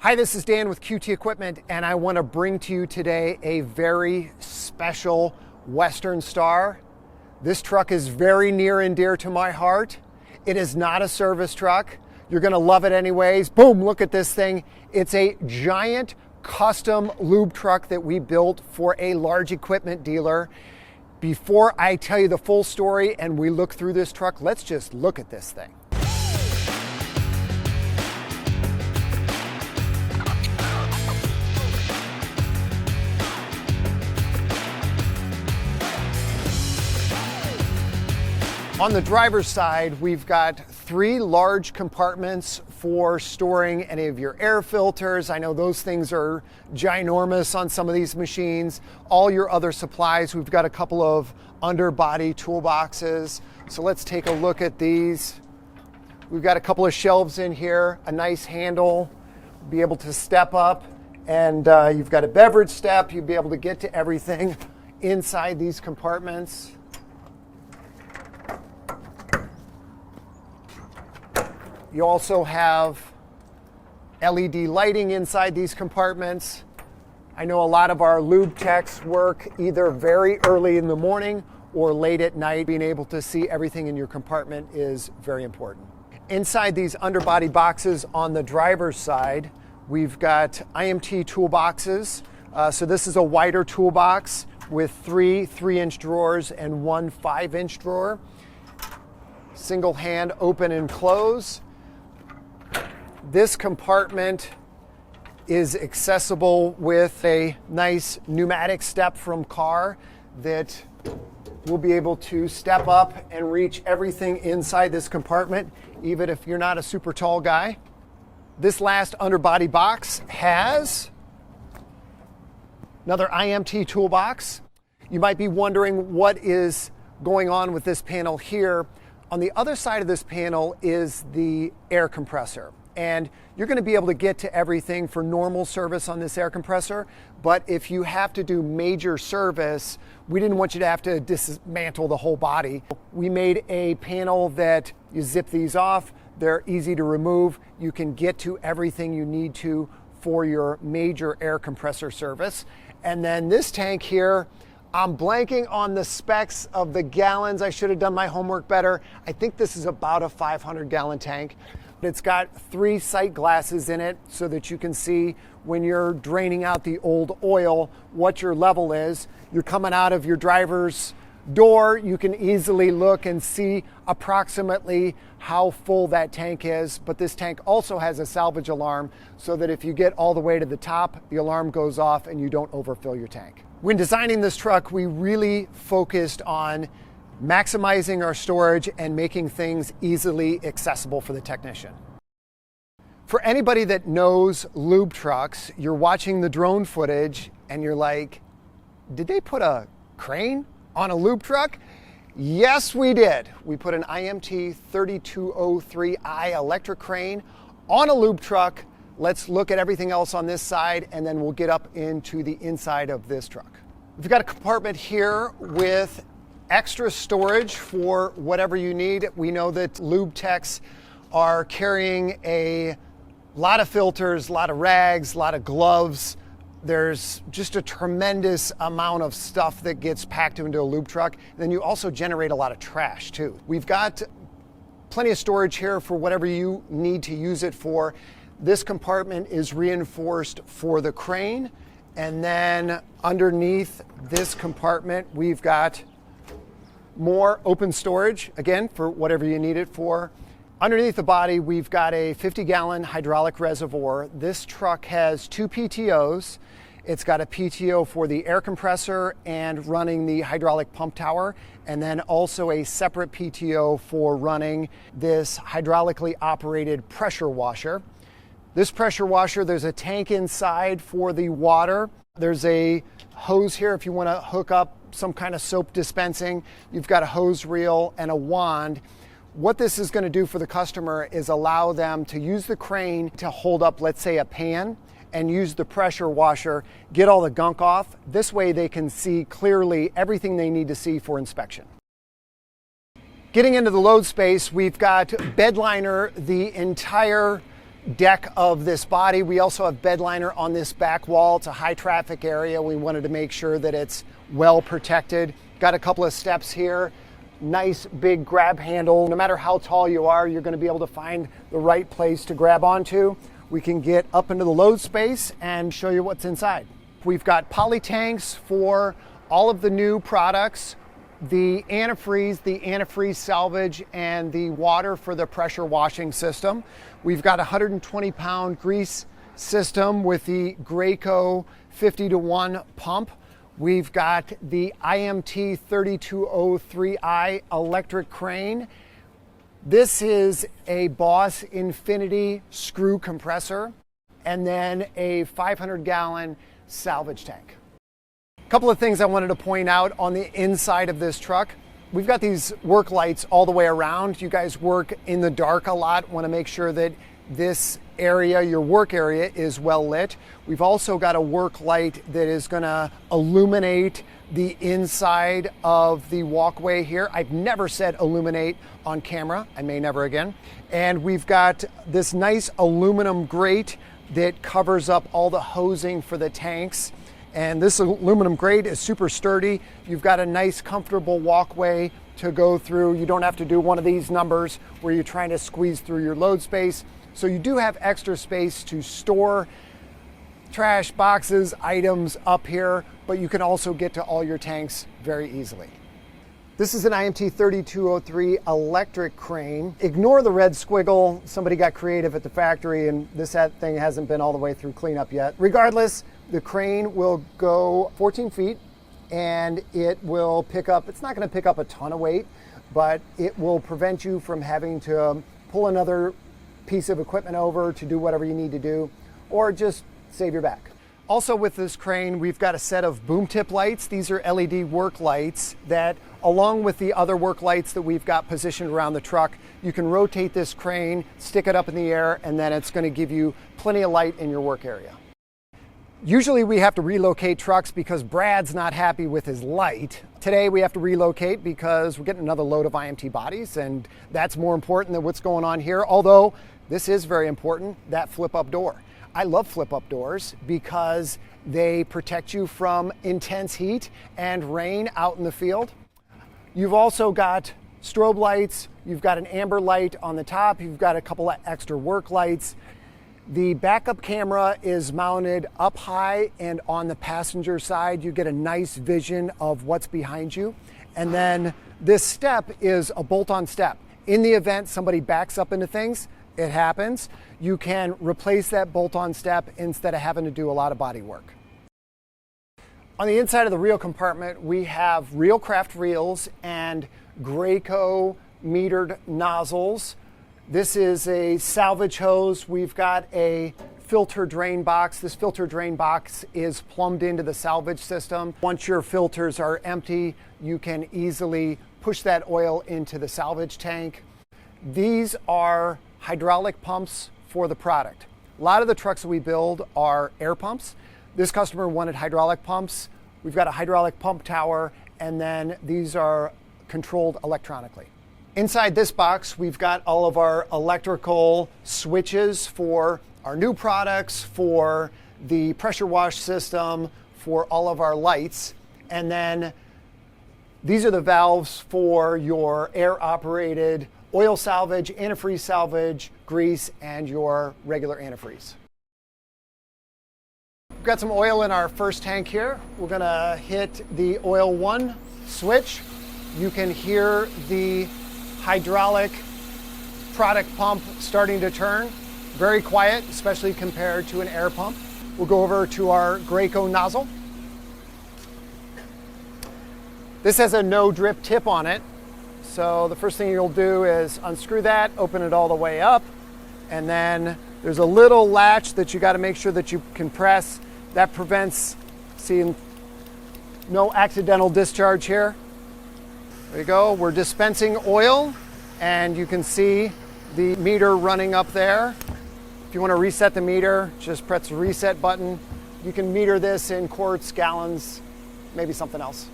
Hi, this is Dan with QT Equipment, and I want to bring to you today a very special Western Star. This truck is very near and dear to my heart. It is not a service truck. You're going to love it anyways. Boom, look at this thing. It's a giant custom lube truck that we built for a large equipment dealer. Before I tell you the full story and we look through this truck, let's just look at this thing. On the driver's side, we've got 3 large compartments for storing any of your air filters. I know those things are ginormous on some of these machines. All your other supplies. We've got a couple of underbody toolboxes. So let's take a look at these. We've got a couple of shelves in here, a nice handle, be able to step up, and you've got a beverage step. You'll be able to get to everything inside these compartments. You also have LED lighting inside these compartments. I know a lot of our lube techs work either very early in the morning or late at night. Being able to see everything in your compartment is very important. Inside these underbody boxes on the driver's side, we've got IMT toolboxes. So this is a wider toolbox with 3 3-inch drawers and 1 5-inch drawer. Single hand open and close. This compartment is accessible with a nice pneumatic step from car that will be able to step up and reach everything inside this compartment, even if you're not a super tall guy. This last underbody box has another IMT toolbox. You might be wondering what is going on with this panel here. On the other side of this panel is the air compressor. And you're going to be able to get to everything for normal service on this air compressor. But if you have to do major service, we didn't want you to have to dismantle the whole body. We made a panel that you zip these off. They're easy to remove. You can get to everything you need to for your major air compressor service. And then this tank here, I'm blanking on the specs of the gallons. I should have done my homework better. I think this is about a 500-gallon tank. It's got 3 sight glasses in it so that you can see when you're draining out the old oil what your level is. You're coming out of your driver's door, you can easily look and see approximately how full that tank is. But this tank also has a salvage alarm so that if you get all the way to the top, the alarm goes off and you don't overfill your tank. When designing this truck, we really focused on maximizing our storage and making things easily accessible for the technician. For anybody that knows lube trucks, you're watching the drone footage and you're like, did they put a crane on a lube truck? Yes, we did. We put an IMT 3203i electric crane on a lube truck. Let's look at everything else on this side and then we'll get up into the inside of this truck. We've got a compartment here with extra storage for whatever you need. We know that lube techs are carrying a lot of filters, a lot of rags, a lot of gloves. There's just a tremendous amount of stuff that gets packed into a lube truck. Then you also generate a lot of trash too. We've got plenty of storage here for whatever you need to use it for. This compartment is reinforced for the crane. And then underneath this compartment, we've got more open storage, again, for whatever you need it for. Underneath the body, we've got a 50-gallon hydraulic reservoir. This truck has 2 PTOs. It's got a PTO for the air compressor and running the hydraulic pump tower, and then also a separate PTO for running this hydraulically operated pressure washer. This pressure washer, there's a tank inside for the water. There's a hose here if you want to hook up some kind of soap dispensing. You've got a hose reel and a wand. What this is going to do for the customer is allow them to use the crane to hold up, let's say, a pan and use the pressure washer, get all the gunk off. This way they can see clearly everything they need to see for inspection. Getting into the load space, we've got bed liner the entire deck of this body. We also have bed liner on this back wall. It's a high traffic area. We wanted to make sure that it's well protected. Got a couple of steps here. Nice big grab handle. No matter how tall you are, you're going to be able to find the right place to grab onto. We can get up into the load space and show you what's inside. We've got poly tanks for all of the new products, the antifreeze salvage, and the water for the pressure washing system. We've got a 120-pound grease system with the Graco 50-to-1 pump. We've got the IMT 3203i electric crane. This is a Boss Infinity screw compressor, and then a 500-gallon salvage tank. A couple of things I wanted to point out on the inside of this truck. We've got these work lights all the way around. You guys work in the dark a lot. Want to make sure that this area, your work area, is well lit. We've also got a work light that is going to illuminate the inside of the walkway here. I've never said illuminate on camera. I may never again. And we've got this nice aluminum grate that covers up all the hosing for the tanks. And this aluminum grate is super sturdy. You've got a nice comfortable walkway to go through. You don't have to do one of these numbers where you're trying to squeeze through your load space. So you do have extra space to store trash, boxes, items up here, but you can also get to all your tanks very easily. This is an IMT 3203 electric crane. Ignore the red squiggle. Somebody got creative at the factory and this thing hasn't been all the way through cleanup yet. Regardless, the crane will go 14 feet and it will pick up, it's not going to pick up a ton of weight, but it will prevent you from having to pull another piece of equipment over to do whatever you need to do, or just save your back. Also with this crane, we've got a set of boom tip lights. These are LED work lights that, along with the other work lights that we've got positioned around the truck, you can rotate this crane, stick it up in the air, and then it's going to give you plenty of light in your work area. Usually we have to relocate trucks because Brad's not happy with his light. Today we have to relocate because we're getting another load of IMT bodies, and that's more important than what's going on here, although this is very important, that flip-up door. I love flip-up doors because they protect you from intense heat and rain out in the field. You've also got strobe lights, you've got an amber light on the top, you've got a couple of extra work lights. The backup camera is mounted up high and on the passenger side. You get a nice vision of what's behind you. And then this step is a bolt-on step. In the event somebody backs up into things, it happens, you can replace that bolt-on step instead of having to do a lot of body work. On the inside of the reel compartment, we have Reelcraft reels and Graco metered nozzles. This is a salvage hose. We've got a filter drain box. This filter drain box is plumbed into the salvage system. Once your filters are empty, you can easily push that oil into the salvage tank. These are hydraulic pumps for the product. A lot of the trucks that we build are air pumps. This customer wanted hydraulic pumps. We've got a hydraulic pump tower, and then these are controlled electronically. Inside this box, we've got all of our electrical switches for our new products, for the pressure wash system, for all of our lights. And then these are the valves for your air-operated oil salvage, antifreeze salvage, grease, and your regular antifreeze. We've got some oil in our first tank here. We're gonna hit the oil 1 switch. You can hear the hydraulic product pump starting to turn. Very quiet, especially compared to an air pump. We'll go over to our Graco nozzle. This has a no drip tip on it. So the first thing you'll do is unscrew that, open it all the way up, and then there's a little latch that you got to make sure that you can press. That prevents, see, no accidental discharge here. There you go. We're dispensing oil, and you can see the meter running up there. If you want to reset the meter, just press the reset button. You can meter this in quarts, gallons, maybe something else.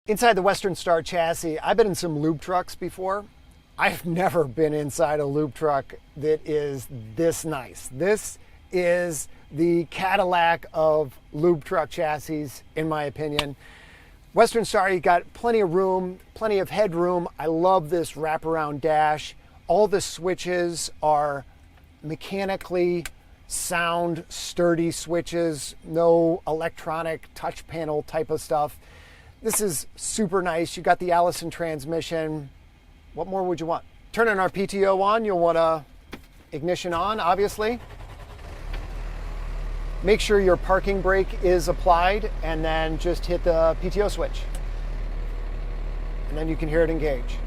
Inside the Western Star chassis, I've been in some Lube trucks before, I've never been inside a Lube truck that is this nice. This is the Cadillac of Lube truck chassis, in my opinion. Western Star, you got plenty of room, plenty of headroom. I love this wraparound dash. All the switches are mechanically sound, sturdy switches, no electronic touch panel type of stuff. This is super nice. You got the Allison transmission. What more would you want? Turning our PTO on, you'll want ignition on, obviously. Make sure your parking brake is applied and then just hit the PTO switch. And then you can hear it engage.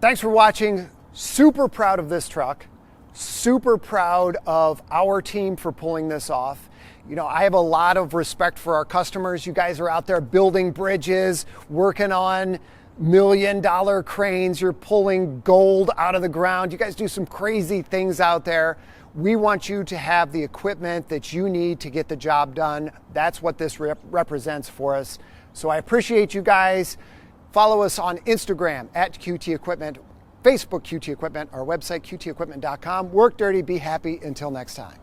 Thanks for watching. Super proud of this truck. Super proud of our team for pulling this off. You know, I have a lot of respect for our customers. You guys are out there building bridges, working on million-dollar cranes. You're pulling gold out of the ground. You guys do some crazy things out there. We want you to have the equipment that you need to get the job done. That's what this represents for us. So I appreciate you guys. Follow us on Instagram at QT Equipment, Facebook QT Equipment, our website qtequipment.com. Work dirty, be happy. Until next time.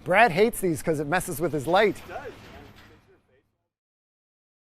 Brad hates these because it messes with his light. It does.